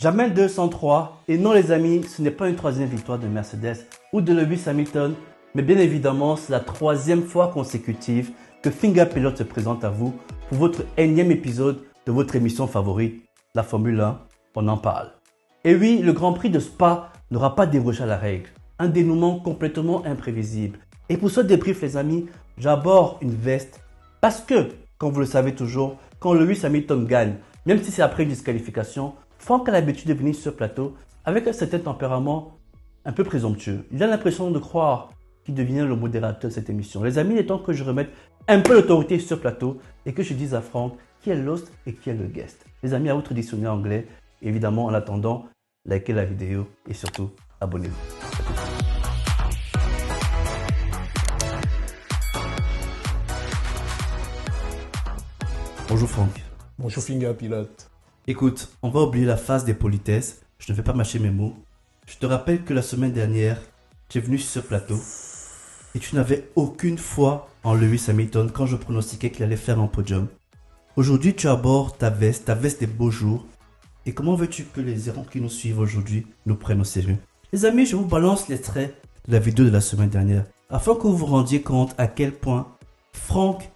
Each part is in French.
Jamais 203. Et non les amis, ce n'est pas une troisième victoire de Mercedes ou de Lewis Hamilton, mais bien évidemment, c'est la troisième fois consécutive que Finger Pilot se présente à vous pour votre énième épisode de votre émission favorite, la Formule 1, on en parle. Et oui, le Grand Prix de Spa n'aura pas débouché à la règle, un dénouement complètement imprévisible. Et pour ce débrief les amis, j'aborde une veste parce que, comme vous le savez toujours, quand Lewis Hamilton gagne, même si c'est après une disqualification, Franck a l'habitude de venir sur ce plateau avec un certain tempérament un peu présomptueux. Il a l'impression de croire qu'il devient le modérateur de cette émission. Les amis, il est temps que je remette un peu l'autorité sur ce plateau et que je dise à Franck qui est l'host et qui est le guest. Les amis, à votre dictionnaire anglais. Évidemment, en attendant, likez la vidéo et surtout, abonnez-vous. Bonjour Franck. Bonjour Finger Pilot. Écoute, on va oublier la phase des politesses. Je ne vais pas mâcher mes mots. Je te rappelle que la semaine dernière, tu es venu sur ce plateau et tu n'avais aucune foi en Lewis Hamilton quand je pronostiquais qu'il allait faire un podium. Aujourd'hui, tu abordes ta veste des beaux jours. Et comment veux-tu que les errants qui nous suivent aujourd'hui nous prennent au sérieux? Les amis, je vous balance l'extrait de la vidéo de la semaine dernière afin que vous vous rendiez compte à quel point Franck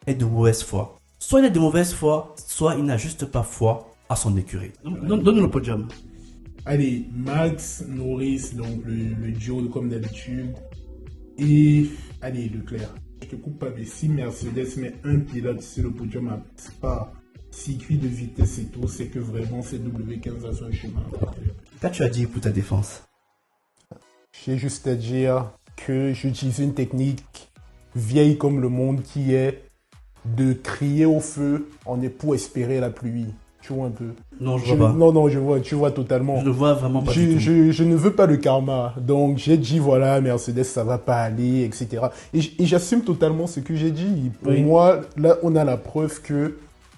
est de mauvaise foi. Soit il est de mauvaise foi, soit il n'a juste pas foi à son écurie. Donne-nous le podium. Allez, Max, Norris, donc le duo comme d'habitude. Et allez, Leclerc. Je te coupe pas, mais si Mercedes met un pilote sur le podium à Spa, circuit de vitesse et tout, c'est que vraiment c'est W15 à son chemin. Qu'as-tu à dire pour ta défense? J'ai juste à dire que j'utilise une technique vieille comme le monde qui est de crier au feu en est pour espérer la pluie. Tu vois un peu? Non, je vois pas. Non, je vois, tu vois totalement. Je ne vois vraiment pas du tout. Je ne veux pas le karma. Donc, j'ai dit, voilà, Mercedes, ça va pas aller, etc. Et j'assume totalement ce que j'ai dit. Pour moi, là, on a la preuve que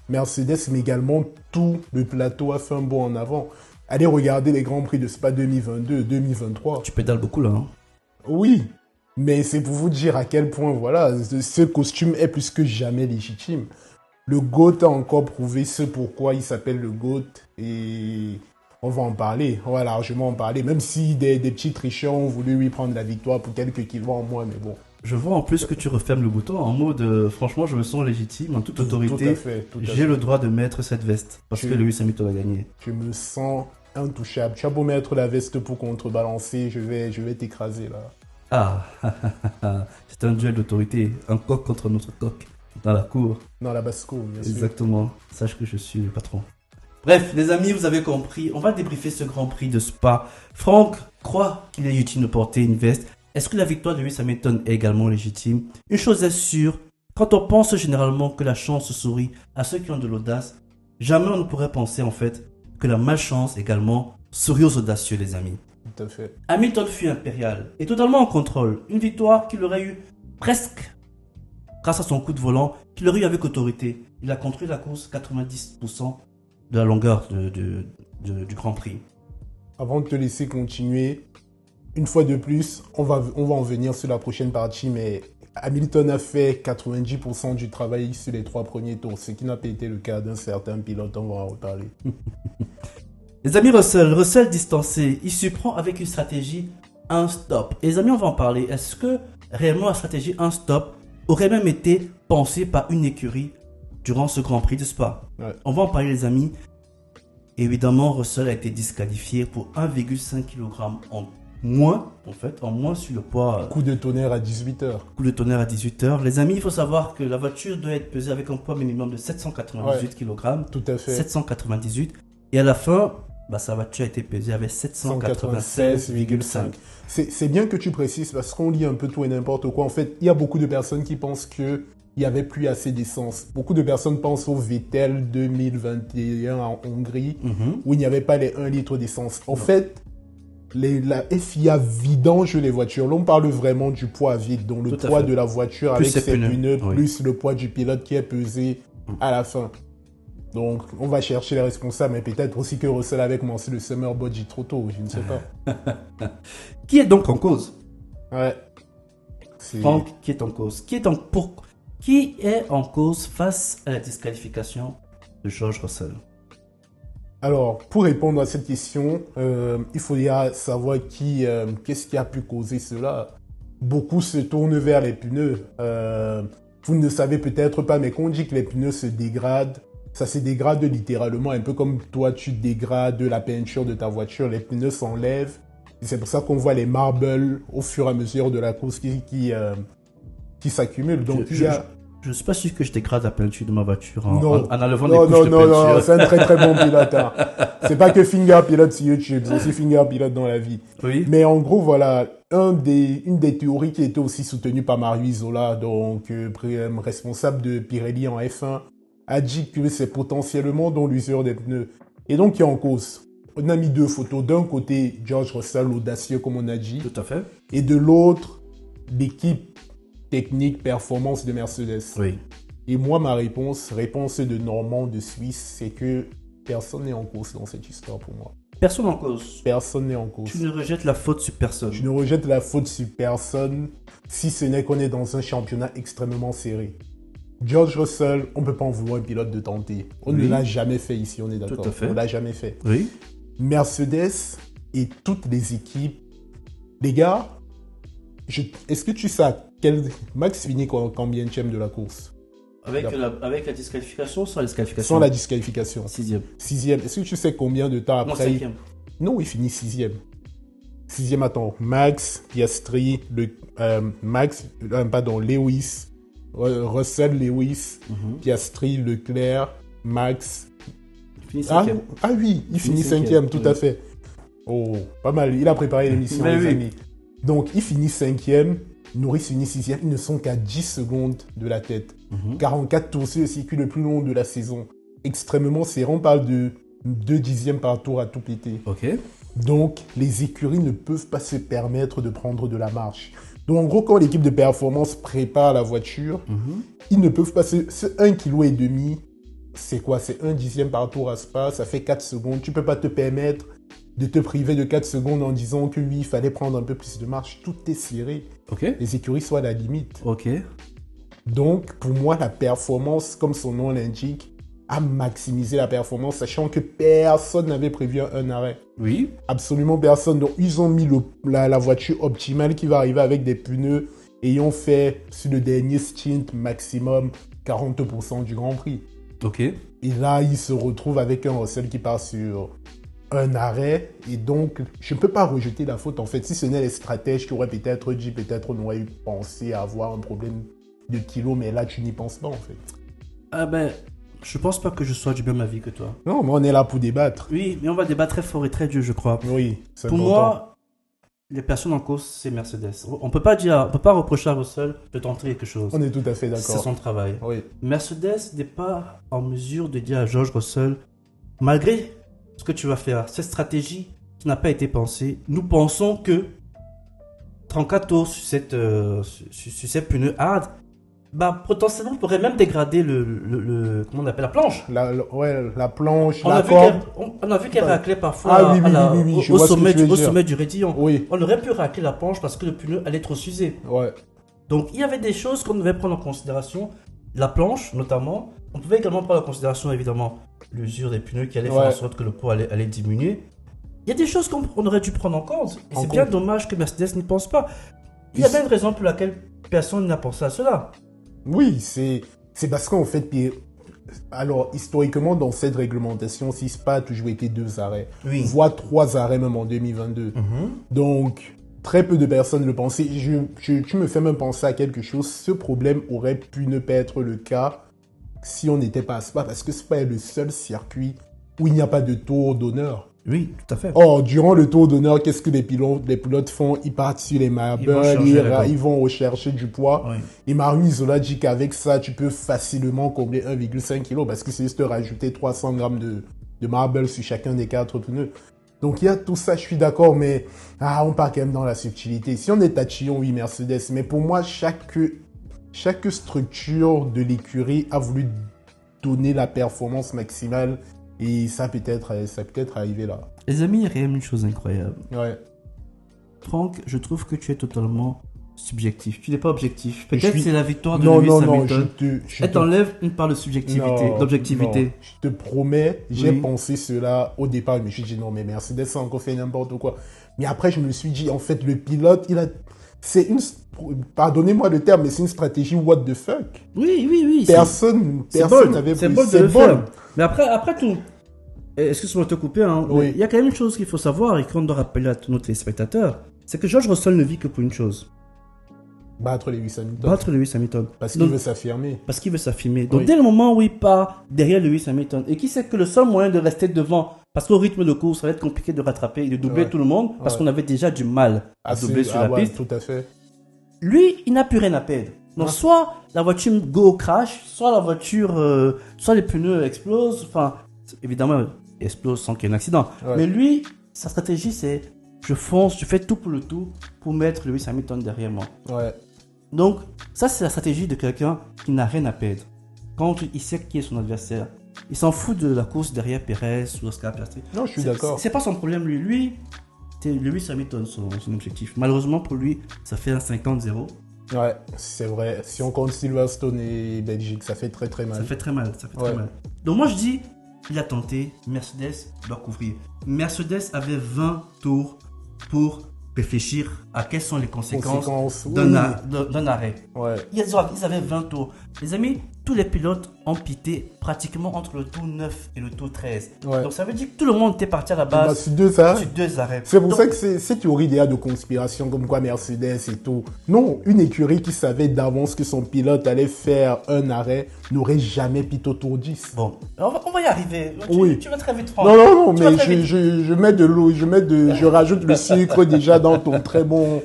Mercedes, mais également tout le plateau a fait un bond en avant. Allez regarder les Grands Prix de Spa 2022, 2023. Tu pédales beaucoup là, hein? Oui, mais c'est pour vous dire à quel point, voilà, ce costume est plus que jamais légitime. Le GOAT a encore prouvé ce pourquoi il s'appelle le GOAT et on va en parler, on va largement en parler, même si des petits tricheurs ont voulu lui prendre la victoire pour quelques kilos en moins, mais bon. Je vois en plus que tu refermes le bouton en mode franchement je me sens légitime, en toute autorité, tout à fait. j'ai le droit de mettre cette veste parce que Lewis Hamilton a gagné. Je me sens intouchable, tu as beau mettre la veste pour contrebalancer, je vais t'écraser là. Ah, c'est un duel d'autorité, un coq contre notre coq. Dans la cour. Dans la basse-cour, bien sûr. Exactement. Sache que je suis le patron. Bref, les amis, vous avez compris. On va débriefer ce Grand Prix de Spa. Franck croit qu'il est légitime de porter une veste. Est-ce que la victoire de Lewis Hamilton est également légitime? Une chose est sûre, quand on pense généralement que la chance sourit à ceux qui ont de l'audace, jamais on ne pourrait penser en fait que la malchance également sourit aux audacieux, les amis. Tout à fait. Hamilton fut impérial et totalement en contrôle. Une victoire qu'il aurait eu presque grâce à son coup de volant, qu'il aurait eu avec autorité. Il a contrôlé la course 90% de la longueur du Grand Prix. Avant de te laisser continuer, une fois de plus, on va en venir sur la prochaine partie, mais Hamilton a fait 90% du travail sur les 3 premiers tours, ce qui n'a pas été le cas d'un certain pilote, on va en reparler. Les amis, Russell distancé, il surprend avec une stratégie un stop. Et les amis, on va en parler. Est-ce que réellement la stratégie un stop aurait même été pensé par une écurie durant ce Grand Prix de Spa? Ouais. On va en parler les amis. Évidemment, Russell a été disqualifié pour 1,5 kg en moins sur le poids. Coup de tonnerre à 18h. Coup de tonnerre à 18h. Les amis, il faut savoir que la voiture doit être pesée avec un poids minimum de 798 kg. Tout à fait. 798. Et à la fin, sa voiture a été pesée avec 796,5. C'est bien que tu précises parce qu'on lit un peu tout et n'importe quoi. En fait, il y a beaucoup de personnes qui pensent qu'il n'y avait plus assez d'essence. Beaucoup de personnes pensent au Vettel 2021 en Hongrie où il n'y avait pas les 1 litre d'essence. En fait, la FIA vidange les voitures. Là, on parle vraiment du poids vide. Donc, le poids de la voiture avec ses pneus plus le poids du pilote qui est pesé à la fin. Donc, on va chercher les responsables, mais peut-être aussi que Russell avait commencé le summer body trop tôt, je ne sais pas. Qui est donc en cause? Ouais. Franck, qui est en cause? Qui est en cause face à la disqualification de George Russell? Alors, pour répondre à cette question, il faut savoir qu'est-ce qui a pu causer cela. Beaucoup se tournent vers les pneus. Vous ne le savez peut-être pas, mais quand on dit que les pneus se dégradent, ça se dégrade littéralement, un peu comme toi, tu dégrades la peinture de ta voiture, les pneus s'enlèvent. Et c'est pour ça qu'on voit les marbles au fur et à mesure de la course qui s'accumulent. Donc, Je ne suis pas sûr que je dégrade la peinture de ma voiture en enlevant non, des couches de peinture. Non, c'est un très très bon pilote. Hein. C'est pas que Finger pilote sur YouTube, c'est aussi Finger pilote dans la vie. Oui. Mais en gros, voilà, une des théories qui était aussi soutenue par Mario Isola, donc responsable de Pirelli en F1, a dit que c'est potentiellement dans l'usure des pneus. Et donc, il y a en cause. On a mis 2 photos. D'un côté, George Russell, audacieux, comme on a dit. Tout à fait. Et de l'autre, l'équipe technique performance de Mercedes. Oui. Et moi, ma réponse de Normand de Suisse, c'est que personne n'est en cause dans cette histoire pour moi. Personne en cause. Personne n'est en cause. Tu ne rejettes la faute sur personne. Je ne rejette la faute sur personne, si ce n'est qu'on est dans un championnat extrêmement serré. George Russell, on ne peut pas en vouloir un pilote de tenter. On ne l'a jamais fait ici, on est d'accord. Tout à fait. On ne l'a jamais fait. Oui. Mercedes et toutes les équipes. Les gars, est-ce que tu sais Max finit combienième de la course? Avec la disqualification ou sans la disqualification? Sans la disqualification. 6e. 6e. Est-ce que tu sais combien de temps après? Non, 5e. Non, il finit 6e. 6e, attends. Max, Piastri, Lewis, Russell, Lewis, Piastri, Leclerc, Max. Il finit 5e. Ah oui, il finit 5e, tout à fait. Oh, pas mal. Il a préparé l'émission, les amis. Donc, il finit 5e. Norris finit 6e. Ils ne sont qu'à 10 secondes de la tête. 44 tours, c'est le circuit le plus long de la saison. Extrêmement serré. On parle de 2 dixièmes par tour à tout péter. Ok. Donc, les écuries ne peuvent pas se permettre de prendre de la marche. Donc, en gros, quand l'équipe de performance prépare la voiture, ils ne peuvent pas... Ce 1,5 kg, c'est quoi? C'est 1 dixième par tour à Spa, ça fait 4 secondes. Tu ne peux pas te permettre de te priver de 4 secondes en disant que oui, il fallait prendre un peu plus de marche. Tout est serré. Ok. Les écuries sont à la limite. Ok. Donc, pour moi, la performance, comme son nom l'indique, a maximisé la performance, sachant que personne n'avait prévu un arrêt. Oui. Absolument personne. Donc, ils ont mis la voiture optimale qui va arriver avec des pneus ayant fait, sur le dernier stint, maximum 40% du Grand Prix. Ok. Et là, ils se retrouvent avec un Russell qui part sur un arrêt. Et donc, je ne peux pas rejeter la faute, en fait. Si ce n'est les stratèges qui auraient peut-être dit, peut-être on aurait pensé à avoir un problème de kilos, mais là, tu n'y penses pas, en fait. Ah ben, je pense pas que je sois du même avis que toi. Non, mais on est là pour débattre. Oui, mais on va débattre très fort et très dur, je crois. Oui, c'est Pour moi, les personnes en cause, c'est Mercedes. On peut pas reprocher à Russell de tenter quelque chose. On est tout à fait d'accord. C'est son travail. Oui. Mercedes n'est pas en mesure de dire à George Russell, malgré ce que tu vas faire, cette stratégie qui n'a pas été pensée, nous pensons que 34 tours sur cette pneu hard, bah, potentiellement, on pourrait même dégrader comment on appelle, la planche. La planche, on a vu qu'elle raclait parfois au sommet du raidillon. Oui. On aurait pu racler la planche parce que le pneu allait trop s'user. Ouais. Donc, il y avait des choses qu'on devait prendre en considération. La planche, notamment. On pouvait également prendre en considération, évidemment, l'usure des pneus qui allait faire en sorte que le poids allait diminuer. Il y a des choses qu'on aurait dû prendre en compte. Et c'est bien dommage que Mercedes n'y pense pas. Il y a bien une raison pour laquelle personne n'a pensé à cela. Oui, c'est parce qu'en fait, alors historiquement, dans cette réglementation, Spa a toujours été 2 arrêts, voire 3 arrêts même en 2022. Donc, très peu de personnes le pensaient. Tu me fais même penser à quelque chose. Ce problème aurait pu ne pas être le cas si on n'était pas à Spa, parce que Spa est le seul circuit où il n'y a pas de tour d'honneur. Oui, tout à fait. Or, durant le tour d'honneur, qu'est-ce que les pilotes font? Ils partent sur les marbles, ils vont rechercher du poids. Oui. Et Mario Isola dit qu'avec ça, tu peux facilement combler 1,5 kg parce que c'est juste de rajouter 300 grammes de marble sur chacun des 4 pneus. Donc, il y a tout ça, je suis d'accord, mais on part quand même dans la subtilité. Si on est tatillon, oui, Mercedes. Mais pour moi, chaque structure de l'écurie a voulu donner la performance maximale. Et ça peut-être arrivé là. Les amis, il y a quand même une chose incroyable. Ouais. Franck, je trouve que tu es totalement subjectif. Tu n'es pas objectif. Je Peut-être suis- c'est la victoire de Non, Lewis non, non, Hamilton. Elle t'enlève une part de subjectivité, Non, d'objectivité. non. Je te promets, j'ai Oui. pensé cela au départ. Je me suis dit, non, mais Mercedes a encore fait n'importe quoi. Mais après, je me suis dit, en fait, le pilote, c'est une, pardonnez-moi le terme, mais c'est une stratégie what the fuck. Oui, oui, oui. Personne C'est bold. n'avait C'est pris- bold de le bold. faire. Mais après tout, excuse-moi de te couper, hein, Oui. mais il y a quand même une chose qu'il faut savoir et qu'on doit rappeler à tous nos téléspectateurs. C'est que George Russell ne vit que pour une chose. Battre Lewis Hamilton. Battre Lewis Hamilton. Parce qu'il Donc, veut s'affirmer. parce qu'il veut s'affirmer. Donc Oui. dès le moment où il part derrière Lewis Hamilton, et qui sait que le seul moyen de rester devant, parce qu'au rythme de course, ça va être compliqué de rattraper et de doubler Ouais. tout le monde, parce Ouais. qu'on avait déjà du mal à doubler sur la ouais, piste. tout à fait. Lui, il n'a plus rien à perdre. Donc Ouais. soit la voiture go au crash, soit la voiture, soit les pneus explosent, enfin, évidemment, il explose sans qu'il y ait un accident. Ouais. Mais lui, sa stratégie, c'est je fonce, je fais tout pour le tout pour mettre Lewis Hamilton derrière moi. Ouais. Donc, ça, c'est la stratégie de quelqu'un qui n'a rien à perdre. Quand il sait qui est son adversaire, il s'en fout de la course derrière Perez ou Oscar Piastri. Non, je suis C'est- d'accord. C'est pas son problème, lui. Lui, c'est Lewis Hamilton, son objectif. Malheureusement pour lui, ça fait un 50-0. Ouais, c'est vrai. Si on compte Silverstone et Belgique, ça fait très très mal. Ça fait très mal, ça fait Ouais. très mal. Donc moi je dis, il a tenté, Mercedes doit couvrir. Mercedes avait 20 tours pour réfléchir à quelles sont les conséquences Conséquences, d'un oui. d'un arrêt. Ouais. Ils avaient 20 tours. Les amis, tous les pilotes ont pité pratiquement entre le tour 9 et le tour 13. Ouais. Donc ça veut dire que tout le monde était parti à la Bah, base c'est deux, ça. sur 2 arrêts. C'est pour Donc, ça que ces théories d'IA de conspiration, comme quoi Mercedes et tout. Non, une écurie qui savait d'avance que son pilote allait faire un arrêt n'aurait jamais pité au tour 10. bon, on va y arriver. Oui. Tu vas très vite, Non, Franck. non, non, Tu vas mais très vite. je mets de l'eau, je rajoute le sucre déjà dans ton très bon,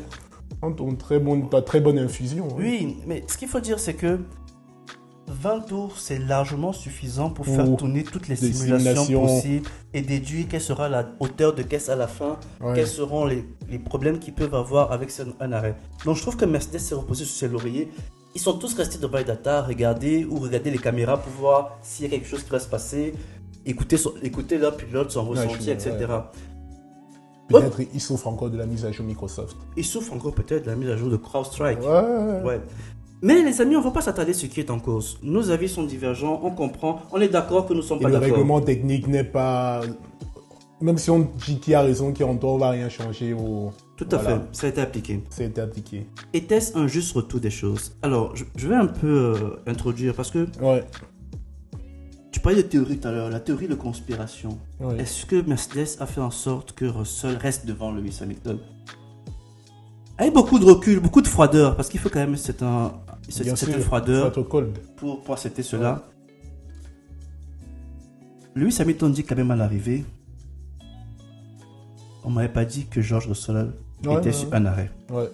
ta très bonne infusion. hein. Oui, mais ce qu'il faut dire, c'est que 20 tours, c'est largement suffisant pour faire Pour tourner toutes les des simulations simulations. possibles et déduire quelle sera la hauteur de caisse à la fin, Ouais. quels seront les problèmes qu'ils peuvent avoir avec un arrêt. Donc je trouve que Mercedes s'est reposé sur ses lauriers. Ils sont tous restés devant les data, regarder les caméras pour voir s'il y a quelque chose qui va se passer, écouter leur pilote, son je ressenti, suis- etc. Peut-être il souffre encore de la mise à jour Microsoft. Ils souffrent encore peut-être de la mise à jour de CrowdStrike. Ouais. Ouais. Mais les amis, on ne va pas s'attarder sur ce qui est en cause. Nos avis sont divergents, on comprend, on est d'accord que nous ne sommes Et pas le d'accord. règlement technique n'est pas... Même si on dit qui a raison, qui a tort, on va rien changer. Tout à Voilà. fait, ça a été appliqué. Ça a été appliqué. Était-ce un juste retour des choses? Alors, je vais un peu introduire parce que Ouais. tu parlais de théorie tout à l'heure, la théorie de conspiration. Ouais. Est-ce que Mercedes a fait en sorte que Russell reste devant Lewis Hamilton? Avec beaucoup de recul, beaucoup de froideur, parce qu'il faut quand même cette Bien sûr, froideur faut être cold. pour accepter cela. Lewis Hamilton dit quand même à l'arrivée, on m'avait pas dit que George Russell Ouais, était ouais, sur ouais. un arrêt. Ouais.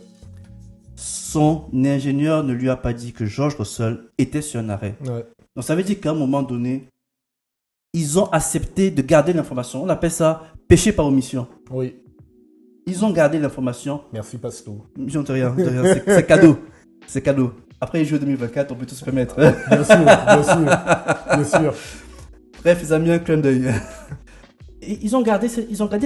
Son ingénieur ne lui a pas dit que George Russell était sur un arrêt. Ouais. Donc ça veut dire qu'à un moment donné, ils ont accepté de garder l'information. On appelle ça péché par omission. Oui. Ils ont gardé l'information. Merci, Pasto. Mission de rien, c'est cadeau. C'est cadeau. Après les Jeux 2024, on peut tout se permettre. Bien sûr, bien sûr. Bien sûr. Bref, ils ont mis un clin d'œil. Et ils ont gardé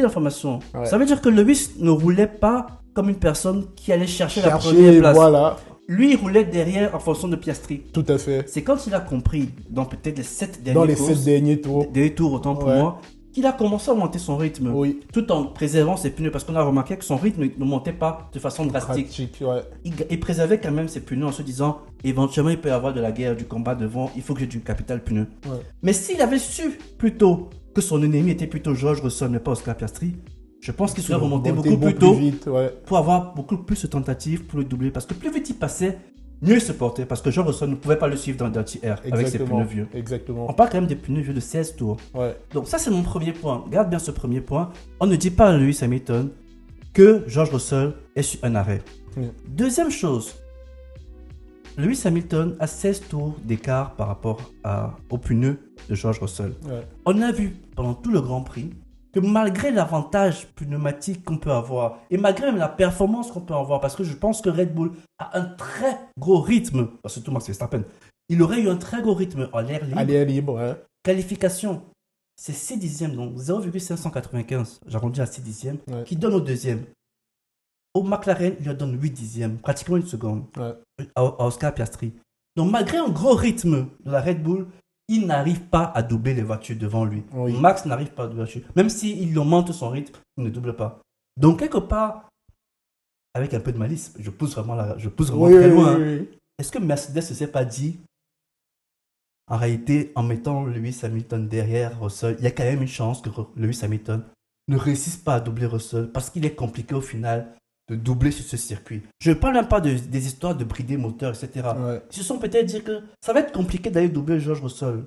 l'information. Ouais. Ça veut dire que Lewis ne roulait pas comme une personne qui allait chercher la première Chercher, place. voilà. Lui, il roulait derrière en fonction de Piastri. Tout à fait. C'est quand il a compris, dans peut-être les 7 derniers Dans les courses, 7 derniers tours. derniers tours autant pour Ouais. moi, qu'il a commencé à monter son rythme. Oui. Tout en préservant ses pneus. Parce qu'on a remarqué que son rythme ne montait pas de façon drastique. Pratique, ouais. Il préservait quand même ses pneus en se disant éventuellement il peut y avoir de la guerre, du combat devant, il faut que j'ai du capital pneu. Ouais. Mais s'il avait su plutôt que son ennemi était plutôt George Russell, mais pas Oscar Piastri, je pense qu'il serait remonté beaucoup plus tôt vite, ouais. pour avoir beaucoup plus de tentatives pour le doubler. Parce que plus vite il passait, mieux il se portait. Parce que George Russell ne pouvait pas le suivre dans le Dirty Air avec ses Exactement. pneus vieux. On Exactement. parle quand même des pneus vieux de 16 tours. Ouais. Donc ça c'est mon premier point. Garde bien ce premier point. On ne dit pas à Lewis Hamilton que George Russell est sur un arrêt. Mm. Deuxième chose, Lewis Hamilton a 16 tours d'écart par rapport aux pneus de George Russell. Ouais. On a vu pendant tout le Grand Prix que malgré l'avantage pneumatique qu'on peut avoir et malgré même la performance qu'on peut avoir, parce que je pense que Red Bull a un très gros rythme, surtout Max Verstappen, il aurait eu un très gros rythme en l'air libre. Aller libre, ouais. Qualification, c'est 6 dixièmes, donc 0,595, j'arrondis à 6 dixièmes, Ouais. qui donne au deuxième. Au McLaren, il leur donne 8 dixièmes, pratiquement une seconde, Ouais. à Oscar Piastri. Donc, malgré un gros rythme de la Red Bull, il n'arrive pas à doubler les voitures devant lui. Oui. Max n'arrive pas à doubler les voitures. Même s'il augmente son rythme, il ne double pas. Donc, quelque part, avec un peu de malice, je pousse vraiment Oui, très oui, loin. oui, Hein. oui. Est-ce que Mercedes ne s'est pas dit, en réalité, en mettant Lewis Hamilton derrière Russell, il y a quand même une chance que Lewis Hamilton ne réussisse pas à doubler Russell parce qu'il est compliqué au final de doubler sur ce circuit. Je ne parle même pas des histoires de brider moteur, etc. Ouais. Ils se sont peut-être dit que ça va être compliqué d'aller doubler George Russell.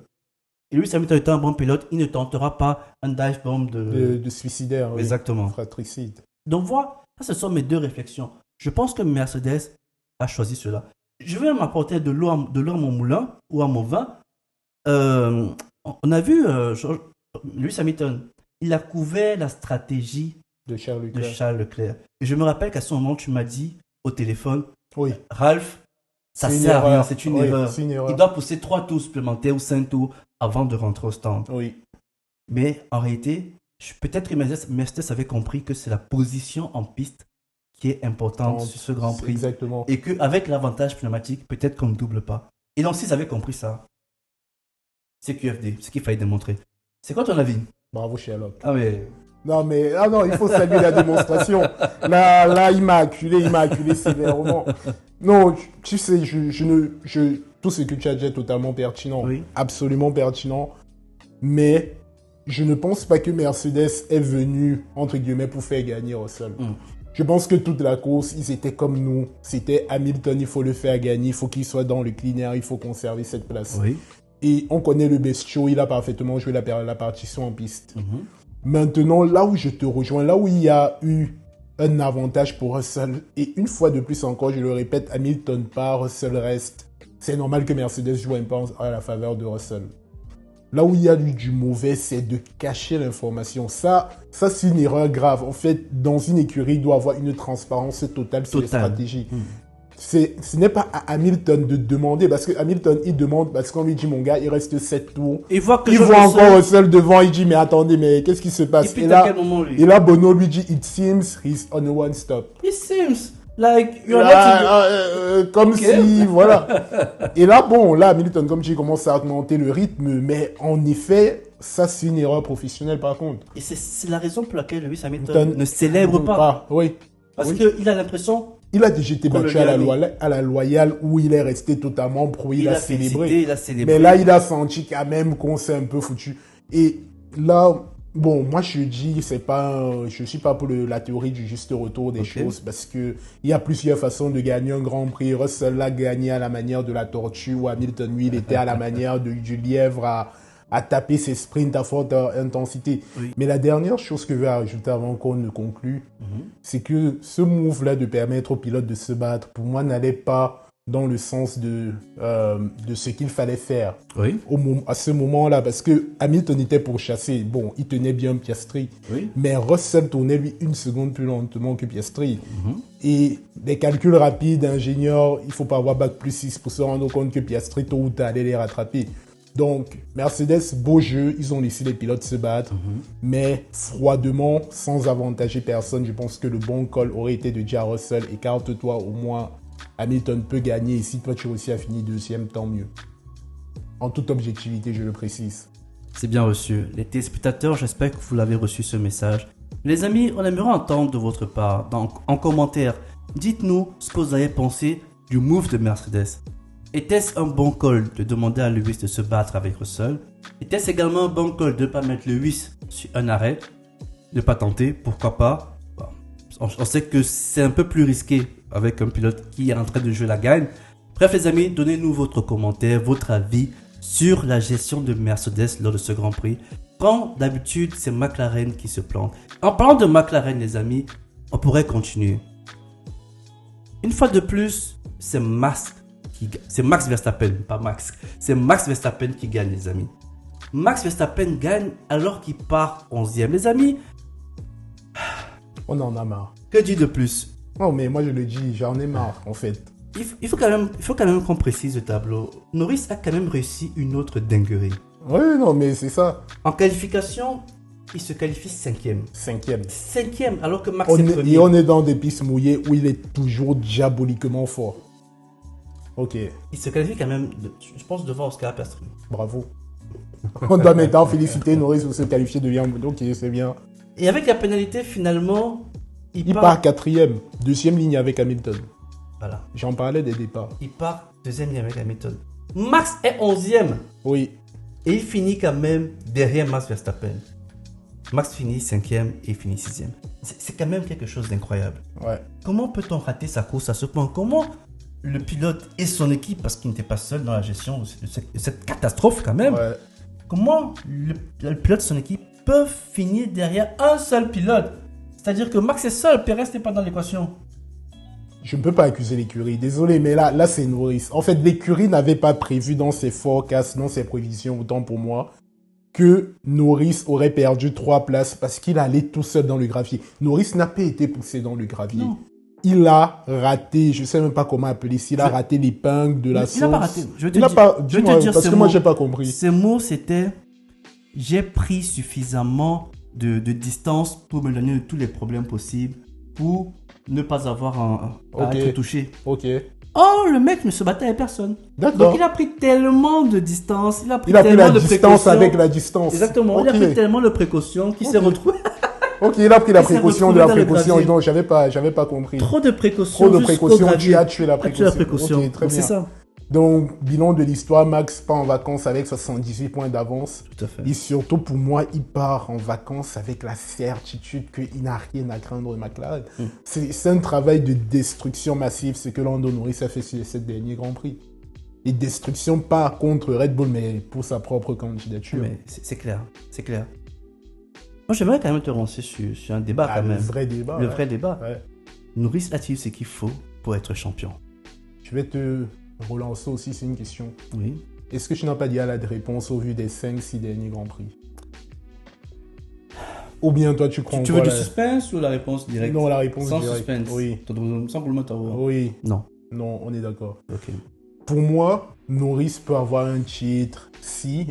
Et Lewis Hamilton étant un bon pilote, il ne tentera pas un dive bomb De suicidaire. Oui. Exactement. Fratricide. Donc voilà, ça ce sont mes deux réflexions. Je pense que Mercedes a choisi cela. Je vais m'apporter de l'eau à mon moulin ou à mon vin. On a vu Lewis Hamilton, il a couvert la stratégie De Charles de Leclerc. Charles Leclerc. Et je me rappelle qu'à ce moment, tu m'as dit au téléphone, Oui. Ralph, ça C'est une sert à rien, erreur. c'est une Oui, erreur. c'est une erreur. Il doit pousser 3 tours supplémentaires ou 5 tours avant de rentrer au stand. Oui. Mais en réalité, peut-être que Mercedes avait compris que c'est la position en piste qui est importante sur ce Grand Prix. Exactement. Et qu'avec l'avantage pneumatique, peut-être qu'on ne double pas. Et donc, s'ils avaient compris ça, c'est QFD, ce qu'il fallait démontrer. C'est quoi ton avis? Bravo, Sherlock. Ah mais... Non, il faut saluer la démonstration. Là, il m'a acculé sévèrement. Non, tu sais, tout ce que tu as dit est totalement pertinent. Oui. Absolument pertinent. Mais je ne pense pas que Mercedes est venu, entre guillemets, pour faire gagner Russell. Je pense que toute la course, ils étaient comme nous. C'était Hamilton, il faut le faire gagner, il faut qu'il soit dans le clean air, il faut conserver cette place. Oui. Et on connaît le bestiau, il a parfaitement joué la partition en piste. Maintenant, là où je te rejoins, là où il y a eu un avantage pour Russell, et une fois de plus encore, je le répète, Hamilton part, Russell reste. C'est normal que Mercedes joue un peu à la faveur de Russell. Là où il y a eu du mauvais, c'est de cacher l'information. Ça c'est une erreur grave. En fait, dans une écurie, il doit y avoir une transparence totale sur les stratégies. Ce n'est pas à Hamilton de demander, parce que Hamilton, il demande, parce qu'on lui dit, mon gars, il reste 7 tours. Il voit encore Russell devant, il dit, mais attendez, mais qu'est-ce qui se passe? Et à quel moment, lui? Et là, Bono lui dit, it seems he's on a one stop. It seems like you're comme si, voilà. Et là, là, Hamilton, comme tu dis, commence à augmenter le rythme, mais en effet, ça, c'est une erreur professionnelle, par contre. Et c'est la raison pour laquelle Lewis Hamilton ne célèbre pas. Oui. Parce qu'il a l'impression... Il a déjà été battu à la loyale où il est resté totalement pro, il a célébré. Il a célébré. Mais là, il a senti quand même qu'on s'est un peu foutu. Et là, moi je dis, je suis pas pour la théorie du juste retour des choses, parce que il y a plusieurs façons de gagner un Grand Prix. Russell l'a gagné à la manière de la tortue, ou Hamilton, lui, il était à la manière du lièvre à taper ses sprints à forte intensité. Oui. Mais la dernière chose que je vais ajouter avant qu'on ne conclue, c'est que ce move-là de permettre aux pilotes de se battre, pour moi, n'allait pas dans le sens de ce qu'il fallait faire à ce moment-là. Parce que Hamilton était pourchassé. Il tenait bien Piastri. Oui. Mais Russell tournait, lui, 1 seconde plus lentement que Piastri. Et des calculs rapides, ingénieurs, il ne faut pas avoir bac plus 6 pour se rendre compte que Piastri, tôt ou tard, allait les rattraper. Donc, Mercedes, beau jeu, ils ont laissé les pilotes se battre, mais froidement, sans avantager personne. Je pense que le bon call aurait été de dire à Russell, écarte-toi, au moins Hamilton peut gagner, et si toi tu réussis à finir 2e, tant mieux. En toute objectivité, je le précise. C'est bien reçu. Les téléspectateurs, j'espère que vous l'avez reçu ce message. Les amis, on aimerait entendre de votre part, donc en commentaire, dites-nous ce que vous avez pensé du move de Mercedes. Était-ce un bon call de demander à Lewis de se battre avec Russell? Était-ce également un bon call de ne pas mettre Lewis sur un arrêt? De ne pas tenter? Pourquoi pas? On sait que c'est un peu plus risqué avec un pilote qui est en train de jouer la gagne. Bref les amis, donnez-nous votre commentaire, votre avis sur la gestion de Mercedes lors de ce Grand Prix. Quand d'habitude c'est McLaren qui se plante. En parlant de McLaren les amis, on pourrait continuer. Une fois de plus, c'est Max Verstappen, pas Max. C'est Max Verstappen qui gagne, les amis. Max Verstappen gagne alors qu'il part 11e. Les amis, on en a marre. Que dire de plus? Non, mais moi je le dis, j'en ai marre, en fait. Il faut quand même qu'on précise le tableau. Norris a quand même réussi une autre dinguerie. Oui, non, mais c'est ça. En qualification, il se qualifie 5e. 5e, alors que Max est premier. Et on est dans des pistes mouillées où il est toujours diaboliquement fort. Ok. Il se qualifie quand même, je pense, devant Oscar Piastri. Bravo. On doit maintenant féliciter Norris pour se qualifier devant. Ok, c'est bien. Et avec la pénalité, finalement, il part 4e. 2e ligne avec Hamilton. Voilà. J'en parlais des départs. Il part 2e ligne avec Hamilton. Max est 11e. Oui. Et il finit quand même derrière Max Verstappen. Max finit 5e et il finit 6e. C'est quand même quelque chose d'incroyable. Ouais. Comment peut-on rater sa course à ce point? Comment le pilote et son équipe, parce qu'il n'était pas seul dans la gestion de cette catastrophe quand même, Ouais. comment le pilote et son équipe peuvent finir derrière un seul pilote? C'est-à-dire que Max est seul, Perez n'est pas dans l'équation. Je ne peux pas accuser l'écurie, désolé, mais là c'est Norris. En fait, l'écurie n'avait pas prévu dans ses forecasts, dans ses prévisions, autant pour moi, que Norris aurait perdu 3 places parce qu'il allait tout seul dans le gravier. Norris n'a pas été poussé dans le gravier. Non. Il a raté, je ne sais même pas comment appeler, s'il a raté l'épingle de la source. Il n'a pas raté. Je vais te Il n'a dire, pas, je vais te dis-moi, dire parce ce que moi mot. j'ai pas compris. Ces mots, c'était « j'ai pris suffisamment de distance pour me donner de tous les problèmes possibles pour ne pas avoir à Ok. être touché. » Ok. Oh, le mec ne se battait avec personne. D'accord. Donc il a pris tellement de distance, il a pris Il a pris tellement la de distance précautions. avec la distance. Exactement, Ok. il a pris tellement de précautions qu'il s'est Ok. retrouvé. Ok, il a pris la Il s'est précaution retrouvé de la dans le précaution. gravier. Non, j'avais pas compris. Trop de précautions. Trop de jusqu'au précautions, gravier. tu as tué la Tu as tué la précaution. précaution. Ok, très Donc, bien. c'est ça. Donc, bilan de l'histoire, Max part en vacances avec 78 points d'avance. Tout à fait. Et surtout, pour moi, il part en vacances avec la certitude qu'il n'a rien à craindre de McLaren. C'est un travail de destruction massive, ce que Lando Norris a fait sur les 7 derniers Grands Prix. Et destruction pas contre Red Bull, mais pour sa propre candidature. Mais c'est clair, c'est clair. Moi, j'aimerais quand même te lancer sur un débat Ah, quand le même. vrai débat. Le ouais. vrai débat. Ouais. Norris a-t-il ce qu'il faut pour être champion? Je vais te relancer aussi, c'est une question. Oui. Est-ce que tu n'as pas dit à la réponse au vu des 5-6 derniers Grands Prix? Ou bien toi, tu crois Tu veux encore du suspense ou la réponse directe? Non, la réponse Sans directe. suspense. Oui. Sans roulement de tambour. Oui. Non. Non, on est d'accord. Ok. Pour moi, Norris peut avoir un titre si,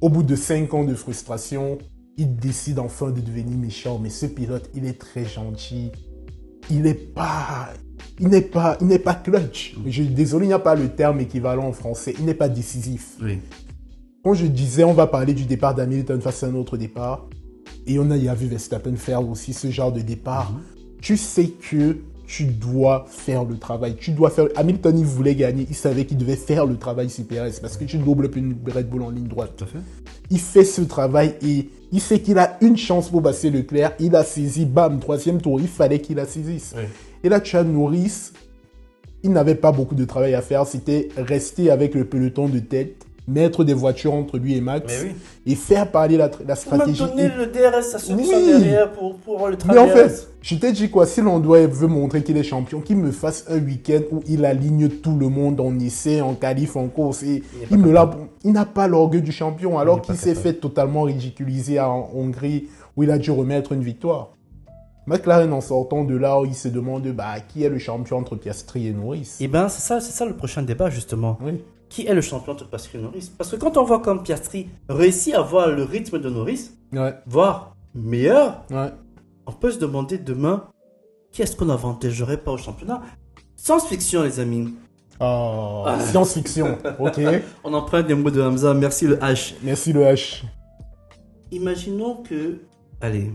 au bout de 5 ans de frustration, il décide enfin de devenir méchant. Mais ce pilote, il est très gentil. Il n'est pas clutch. Désolé, il n'y a pas le terme équivalent en français. Il n'est pas décisif. Oui. Quand je disais, on va parler du départ d'Hamilton face à un autre départ, et on a vu Verstappen faire aussi ce genre de départ, tu sais que tu dois faire le travail. Hamilton, il voulait gagner, il savait qu'il devait faire le travail sur Perez, parce que tu doubles une Red Bull en ligne droite. Tout à fait. Il fait ce travail et il sait qu'il a une chance pour passer Leclerc. Il a saisi, bam, 3e tour, il fallait qu'il la saisisse. Oui. Et là, tu as Norris, il n'avait pas beaucoup de travail à faire, c'était rester avec le peloton de tête, mettre des voitures entre lui et Max, Mais oui. et faire parler la On m'a stratégie. donné le DRS à ceux qui sont Oui. derrière pour avoir le Mais travail. en fait, je t'ai dit quoi, si Lando veut montrer qu'il est champion, qu'il me fasse un week-end où il aligne tout le monde en essai, en qualif, en course. Et il n'a pas l'orgueil du champion, alors qu'il s'est fait totalement ridiculiser en Hongrie, où il a dû remettre une victoire. McLaren, en sortant de là, il se demande qui est le champion entre Piastri et Norris. Eh bien, c'est ça le prochain débat, justement. Oui. Qui est le champion entre Piastri et Norris? Parce que quand on voit comme Piastri réussit à avoir le rythme de Norris, Ouais. voire meilleur, Ouais. on peut se demander demain, qui est-ce qu'on avantagerait pas au championnat? Science-fiction, les amis. Oh, science-fiction. Ok. On emprunte des mots de Hamza, merci le H. Merci le H. Imaginons que, allez,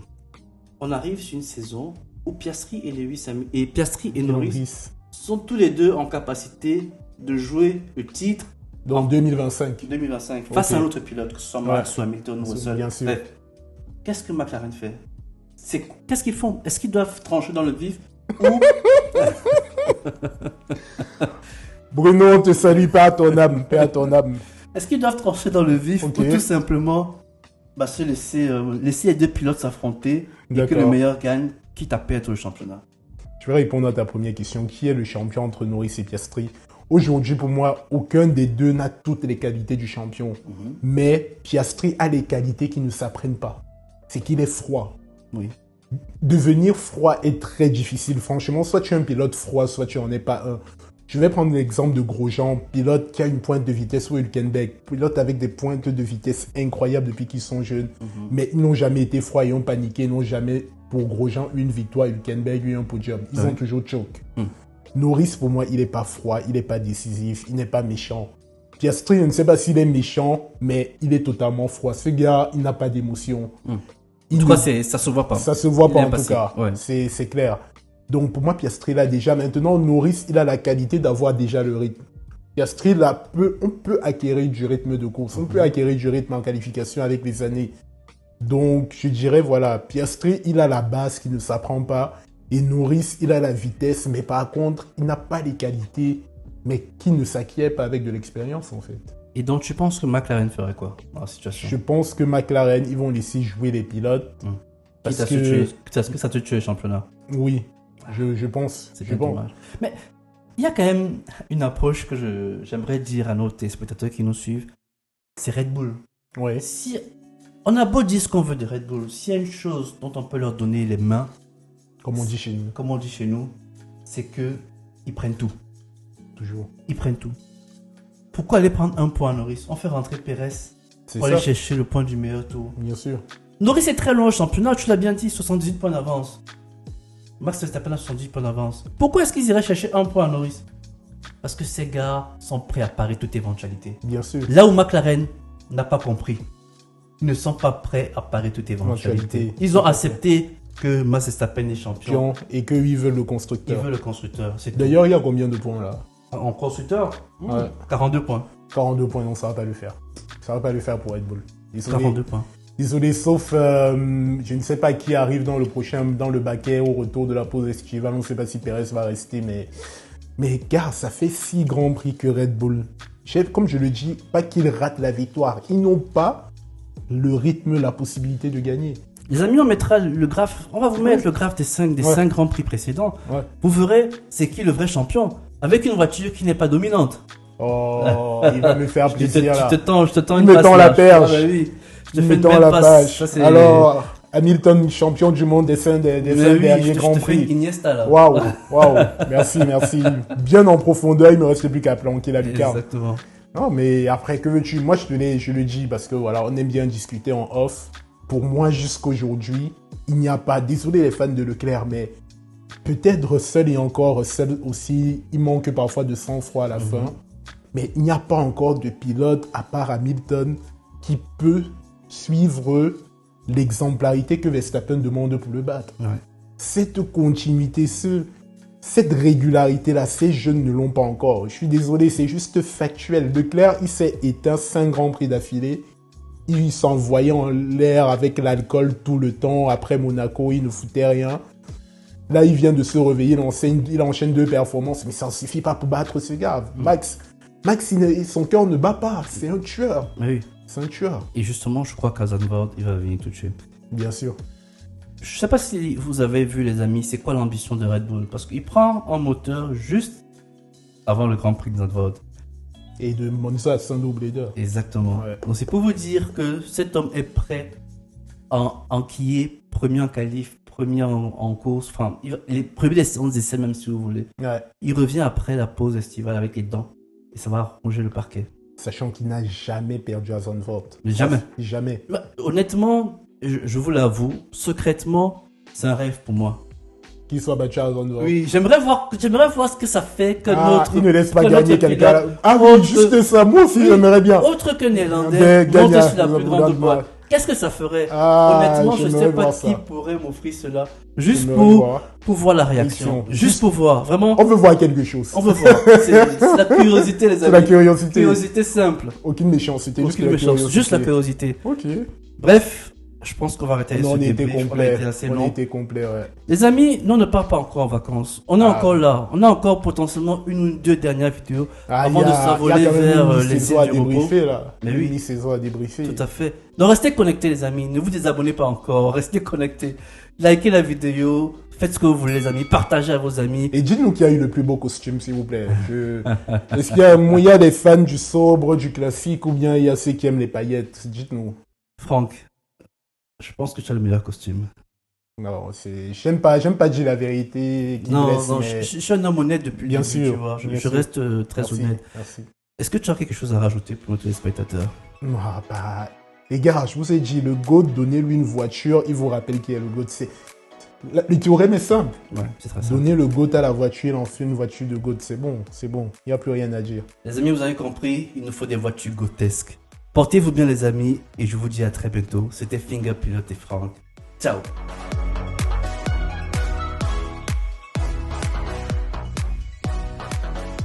on arrive sur une saison où Piastri et Norris sont tous les deux en capacité de jouer le titre dans 2025. 2025 face à un autre pilote, que ce soit Max ou Hamilton ou Russell. Bien sûr. Bref, qu'est-ce que McLaren fait? Qu'est-ce qu'ils font? Est-ce qu'ils doivent trancher dans le vif ou... Bruno, on te salue, paix à ton âme, paix à ton âme. Est-ce qu'ils doivent trancher dans le vif Ok. ou tout simplement se laisser les deux pilotes s'affronter et que D'accord. le meilleur gagne, quitte à perdre le championnat? Je vais répondre à ta première question. Qui est le champion entre Norris et Piastri? Aujourd'hui, pour moi, aucun des deux n'a toutes les qualités du champion. Mais Piastri a les qualités qui ne s'apprennent pas. C'est qu'il est froid. Oui. Devenir froid est très difficile. Franchement, soit tu es un pilote froid, soit tu n'en es pas un. Je vais prendre l'exemple de Grosjean, pilote qui a une pointe de vitesse, ou Hülkenberg, pilote avec des pointes de vitesse incroyables depuis qu'ils sont jeunes, mais ils n'ont jamais été froids, ils ont paniqué, ils n'ont jamais, pour Grosjean, eu une victoire, Hülkenberg eu un podium. Ils ont toujours choke. Norris, pour moi, il n'est pas froid, il n'est pas décisif, il n'est pas méchant. Piastri, je ne sais pas s'il est méchant, mais il est totalement froid. Ce gars, il n'a pas d'émotion. En tout cas, ça se voit pas. Ça se voit pas en tout impassible. cas, Ouais. c'est clair. Donc pour moi, Piastri là déjà, maintenant Norris, il a la qualité d'avoir déjà le rythme. Piastri là, on peut acquérir du rythme de course, on peut acquérir du rythme en qualification avec les années. Donc je dirais voilà, Piastri, il a la base qui ne s'apprend pas, et Norris, il a la vitesse, mais par contre, il n'a pas les qualités, mais qui ne s'acquiert pas avec de l'expérience en fait. Et donc, tu penses que McLaren ferait quoi dans la situation? Je pense que McLaren, ils vont laisser jouer les pilotes. Quitte à que ça te tue le championnat. Oui, je pense. C'est bien dommage. Mais il y a quand même une approche que j'aimerais dire à nos téléspectateurs qui nous suivent. C'est Red Bull. Ouais. Si on a beau dire ce qu'on veut de Red Bull, s'il y a une chose dont on peut leur donner les mains, Comme on dit chez nous. comme on dit chez nous, c'est que ils prennent tout. Toujours. Ils prennent tout. Pourquoi aller prendre un point à Norris? On fait rentrer Perez C'est pour ça. aller chercher le point du meilleur tour. Bien sûr. Norris est très loin au championnat, tu l'as bien dit, 78 points d'avance. Max Verstappen a 78 points d'avance. Pourquoi est-ce qu'ils iraient chercher un point à Norris? Parce que ces gars sont prêts à parier toute éventualité. Bien sûr. Là où McLaren n'a pas compris, ils ne sont pas prêts à parier toute éventualité. Ils ont accepté que Max Verstappen est champion. Et qu'ils veulent le Ils constructeur. veulent le constructeur. C'est tout. D'ailleurs, il y a combien de points là? En constructeur, Ouais. 42 points. 42 points, non, ça va pas le faire. Ça va pas le faire pour Red Bull. Désolé. 42 points. Désolé, sauf je ne sais pas qui arrive dans le baquet au retour de la pause estivale. On ne sait pas si Perez va rester, mais gars, ça fait 6 grands prix que Red Bull. Comme je le dis, pas qu'ils ratent la victoire. Ils n'ont pas le rythme, la possibilité de gagner. Les amis, on mettra le graphe. On va vous mettre le graphe des 5 grands prix précédents. Ouais. Vous verrez, c'est qui le vrai champion. Avec une voiture qui n'est pas dominante. Oh, il va me faire plaisir là. Je te tends Il une me passe. tend la là. perche. Ah bah oui. Je te Il fais me une tend belle la passe. page. Ça, c'est- Alors, Hamilton, champion du monde des 5 Mais derniers oui, Grands je te fais une Prix. Iniesta là. Waouh, waouh. Merci. Bien en profondeur, il me reste plus qu'à planquer la lucarne. Exactement. Non, mais après, que veux-tu? Moi, je le dis parce que voilà, on aime bien discuter en off. Pour moi, jusqu'aujourd'hui, il n'y a pas, désolé les fans de Leclerc, mais peut-être Russell et encore Russell aussi, il manque parfois de sang-froid à la fin. Mais il n'y a pas encore de pilote, à part Hamilton, qui peut suivre l'exemplarité que Verstappen demande pour le battre. Ouais. Cette continuité, cette régularité-là, ces jeunes ne l'ont pas encore. Je suis désolé, c'est juste factuel. Leclerc, il s'est éteint 5 grands prix d'affilée. Il s'envoyait en l'air avec l'alcool tout le temps. Après Monaco, il ne foutait rien. Là, il vient de se réveiller, il enchaîne 2 performances. Mais ça ne suffit pas pour battre ce gars. Max, son cœur ne bat pas. C'est un tueur. Oui. C'est un tueur. Et justement, je crois qu'à Zandvoort, il va venir tout de suite. Bien sûr. Je ne sais pas si vous avez vu, les amis, c'est quoi l'ambition de Red Bull. Parce qu'il prend un moteur juste avant le Grand Prix de Zandvoort. Et de Monza à Saint-Blader. Exactement. Ouais. Donc c'est pour vous dire que cet homme est prêt à enquiller premier en qualif, premier en course, enfin, les premiers des séances d'essai même si vous voulez. Ouais. Il revient après la pause estivale avec les dents et ça va ronger le parquet. Sachant qu'il n'a jamais perdu à Zandvoort. Mais jamais. Jamais. Bah, honnêtement, je vous l'avoue, secrètement, c'est un rêve pour moi. Qu'il soit battu à Zandvoort. Oui, j'aimerais voir ce que ça fait que notre... il ne laisse pas que gagner notre quelqu'un. pilote, Ah oui, juste ça. Moi aussi, j'aimerais bien. autre que néerlandais, Mais gagne monter à sur la plus grande Zandvoort. boîte. Qu'est-ce que ça ferait? Ah, Honnêtement, je ne j'aimerais sais pas voir qui ça. pourrait m'offrir cela. Juste J'aimerais voir. pour voir la réaction. Réaction. Juste pour voir. Vraiment, On veut voir quelque chose. on veut voir. C'est la curiosité, les amis. C'est la curiosité. Curiosité simple. Aucune méchanceté. Juste Aucune la méchance. curiosité. Juste la curiosité. Ok. Bref, je pense qu'on va arrêter On ce était débrief. On a complet. été assez On long. était complet, ouais. Les amis, nous on ne part pas encore en vacances. On est encore là. On a encore potentiellement 1 ou 2 dernières vidéos avant de s'envoler vers les saisons à îles du repos. débriefer, là. Mais oui. Une saison à débriefer. Tout à fait. Donc restez connectés les amis, ne vous désabonnez pas encore, restez connectés. Likez la vidéo, faites ce que vous voulez les amis, partagez à vos amis. Et dites-nous qui a eu le plus beau costume, s'il vous plaît. Est-ce qu'il y a des fans du sobre, du classique, ou bien il y a ceux qui aiment les paillettes? Dites-nous. Franck, je pense que tu as le meilleur costume. Non, j'aime pas dire la vérité qui blesse, Non, mais je suis un homme honnête depuis le bien début, sûr, tu vois. Je bien sûr. reste très Merci, honnête. merci. Est-ce que tu as quelque chose à rajouter pour nos téléspectateurs? Ah, bah, les gars, je vous ai dit, le GOAT, donnez-lui une voiture, il vous rappelle qui est le GOAT. Le théorème est simple. Ouais, c'est très simple. Donnez le GOAT à la voiture, il en fait une voiture de GOAT, c'est bon. Il n'y a plus rien à dire. Les amis, vous avez compris, il nous faut des voitures grotesques. Portez-vous bien les amis et je vous dis à très bientôt. C'était Finger Pilot et Franck. Ciao.